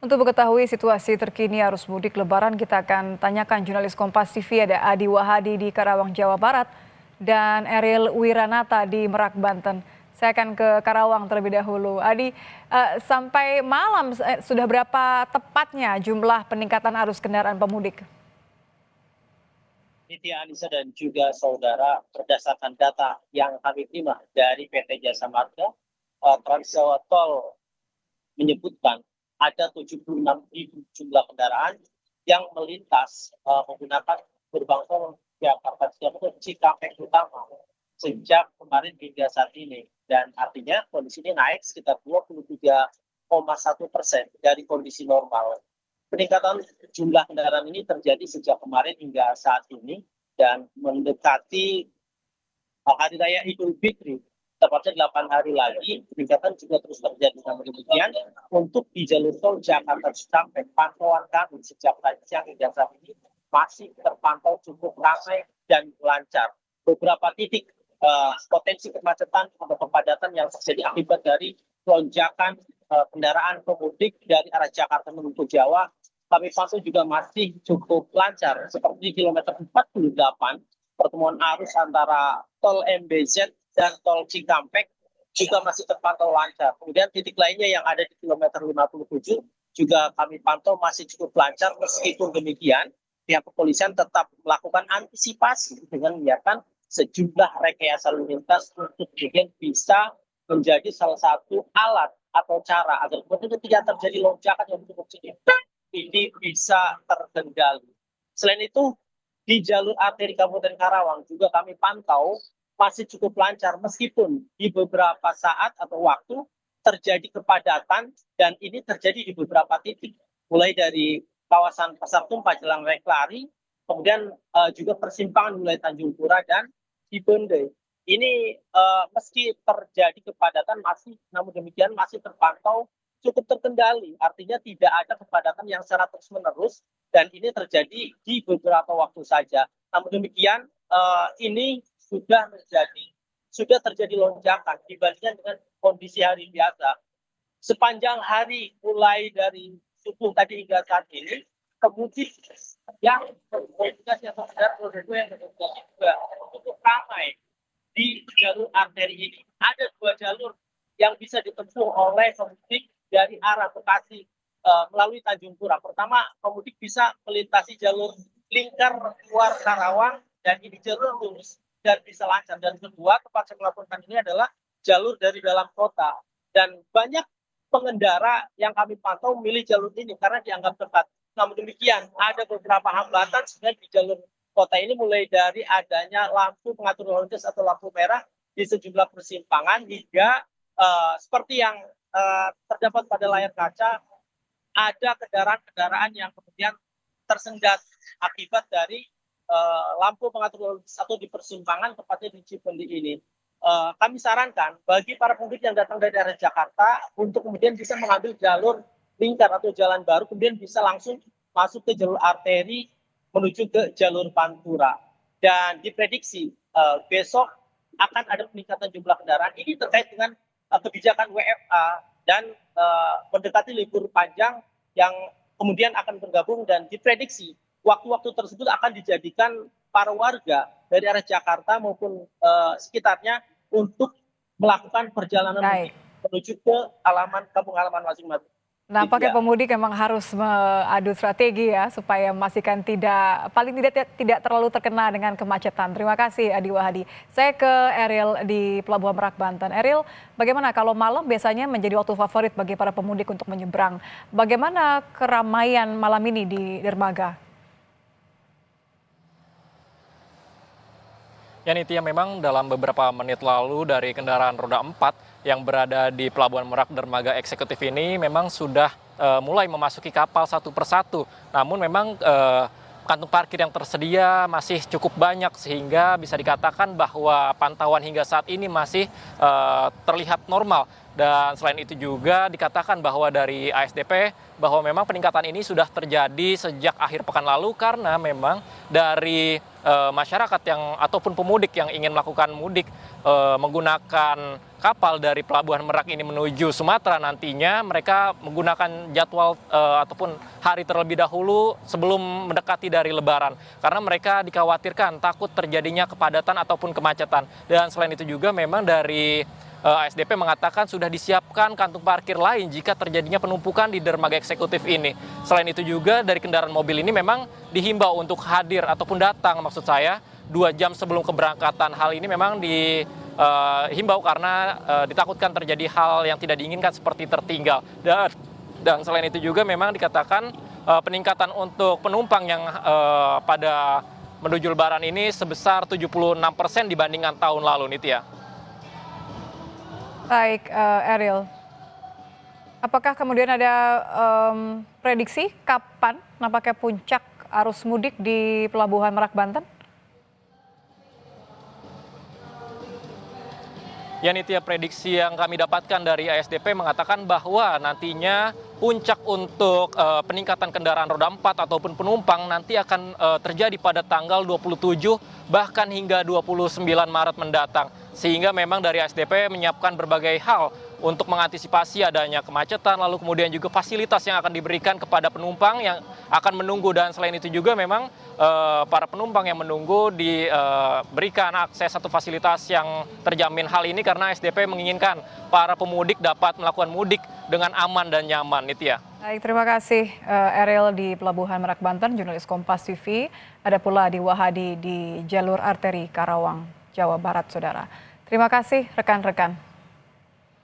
Untuk mengetahui situasi terkini arus mudik Lebaran, kita akan tanyakan jurnalis Kompas TV ada Adi Wahadi di Karawang, Jawa Barat, dan Eril Wiranata di Merak, Banten. Saya akan ke Karawang terlebih dahulu. Adi, sampai malam sudah berapa tepatnya jumlah peningkatan arus kendaraan pemudik? Nitya Anissa dan juga saudara, berdasarkan data yang kami terima dari PT Jasa Marga, Trans Jawa Tol menyebutkan ada 76.000 jumlah kendaraan yang melintas menggunakan gerbang tol Jakarta Cikampek utama sejak kemarin hingga saat ini. Dan artinya kondisi ini naik sekitar 23,1% dari kondisi normal. Peningkatan jumlah kendaraan ini terjadi sejak kemarin hingga saat ini dan mendekati Hari Raya Idul Fitri, tepatnya 8 hari lagi. Peningkatan juga terus terjadi. Namun demikian, untuk di jalur tol Jakarta Cikampek, pantauan kami sejak tadi siang hingga saat ini masih terpantau cukup ramai dan lancar. Beberapa titik potensi kemacetan atau kepadatan yang terjadi akibat dari lonjakan kendaraan pemudik dari arah Jakarta menuju Jawa, kami pantau juga masih cukup lancar. Seperti di kilometer 48, pertemuan arus antara tol MBZ dan tol Cikampek juga masih terpantau lancar. Kemudian titik lainnya yang ada di kilometer 57 juga kami pantau masih cukup lancar. Meskipun demikian, pihak kepolisian tetap melakukan antisipasi dengan menyiapkan sejumlah rekayasa lalu lintas untuk kemudian bisa menjadi salah satu alat atau cara agar kemudian tidak terjadi lonjakan yang cukup signifikan, ini bisa terkendali. Selain itu, di jalur arteri Kabupaten Karawang juga kami pantau masih cukup lancar meskipun di beberapa saat atau waktu terjadi kepadatan, dan ini terjadi di beberapa titik, mulai dari kawasan Pasar Tumpah Jelang Reklari, kemudian juga persimpangan mulai Tanjung Pura dan Cibende. Ini meski terjadi kepadatan masih, namun demikian masih terpantau cukup terkendali. Artinya tidak ada kepadatan yang secara terus-menerus dan ini terjadi di beberapa waktu saja. Namun demikian ini sudah terjadi lonjakan dibandingkan dengan kondisi hari biasa. Sepanjang hari mulai dari subuh tadi hingga saat ini, kemudian yang berkomunikasi atau yang juga cukup ramai di jalur arteri ini. Ada 2 jalur yang bisa ditempuh oleh pemudik dari arah Bekasi melalui Tanjung Pura. Pertama, pemudik bisa melintasi jalur lingkar luar Karawang dan ini jalur lurus dan bisa lancar. Dan kedua, tempat saya melaporkan ini adalah jalur dari dalam kota. Dan banyak pengendara yang kami pantau memilih jalur ini karena dianggap dekat. Namun demikian, ada beberapa hambatan sebenarnya di jalur kota ini, mulai dari adanya lampu pengatur lalu lintas atau lampu merah di sejumlah persimpangan hingga seperti yang terdapat pada layar kaca, ada kendaraan-kendaraan yang kemudian tersendat akibat dari lampu pengatur lalu lintas atau di persimpangan tepatnya di Cibende ini. Kami sarankan bagi para pemudik yang datang dari arah Jakarta untuk kemudian bisa mengambil jalur lingkar atau jalan baru, kemudian bisa langsung masuk ke jalur arteri menuju ke jalur Pantura. Dan diprediksi besok akan ada peningkatan jumlah kendaraan. Ini terkait dengan kebijakan WFA dan mendekati libur panjang yang kemudian akan bergabung, dan diprediksi waktu-waktu tersebut akan dijadikan para warga dari arah Jakarta maupun sekitarnya untuk melakukan perjalanan mudik menuju ke kampung halaman masing-masing. Nampaknya pemudik memang harus mengadu strategi ya supaya memastikan paling tidak terlalu terkena dengan kemacetan. Terima kasih Adi Wahadi. Saya ke Eril di Pelabuhan Merak, Banten. Eril, bagaimana kalau malam biasanya menjadi waktu favorit bagi para pemudik untuk menyeberang? Bagaimana keramaian malam ini di dermaga? Ya Nitya, memang dalam beberapa menit lalu dari kendaraan roda 4 yang berada di Pelabuhan Merak dermaga eksekutif ini memang sudah mulai memasuki kapal satu persatu. Namun memang kantung parkir yang tersedia masih cukup banyak sehingga bisa dikatakan bahwa pantauan hingga saat ini masih terlihat normal. Dan selain itu juga dikatakan bahwa dari ASDP bahwa memang peningkatan ini sudah terjadi sejak akhir pekan lalu karena memang dari masyarakat yang ataupun pemudik yang ingin melakukan mudik menggunakan kapal dari Pelabuhan Merak ini menuju Sumatera nantinya mereka menggunakan jadwal ataupun hari terlebih dahulu sebelum mendekati dari Lebaran. Karena mereka dikhawatirkan takut terjadinya kepadatan ataupun kemacetan. Dan selain itu juga memang dari ASDP mengatakan sudah disiapkan kantung parkir lain jika terjadinya penumpukan di dermaga eksekutif ini. Selain itu juga dari kendaraan mobil ini memang dihimbau untuk hadir ataupun datang maksud saya 2 jam sebelum keberangkatan. Hal ini memang dihimbau karena ditakutkan terjadi hal yang tidak diinginkan seperti tertinggal. Dan selain itu juga memang dikatakan peningkatan untuk penumpang yang pada menuju Lebaran ini sebesar 76% dibandingkan tahun lalu, Nitya. Baik, Ariel. Apakah kemudian ada prediksi kapan nampaknya puncak arus mudik di Pelabuhan Merak, Banten? Ya Nitya, prediksi yang kami dapatkan dari ASDP mengatakan bahwa nantinya puncak untuk peningkatan kendaraan roda 4 ataupun penumpang nanti akan terjadi pada tanggal 27 bahkan hingga 29 Maret mendatang. Sehingga memang dari ASDP menyiapkan berbagai hal untuk mengantisipasi adanya kemacetan, lalu kemudian juga fasilitas yang akan diberikan kepada penumpang yang akan menunggu. Dan selain itu juga memang para penumpang yang menunggu diberikan akses atau fasilitas yang terjamin. Hal ini karena ASDP menginginkan para pemudik dapat melakukan mudik dengan aman dan nyaman, Nitya. Baik, terima kasih Ariel di Pelabuhan Merak, Banten, jurnalis Kompas TV. Ada pula Adi Wahadi di jalur arteri Karawang, Jawa Barat, Saudara. Terima kasih rekan-rekan.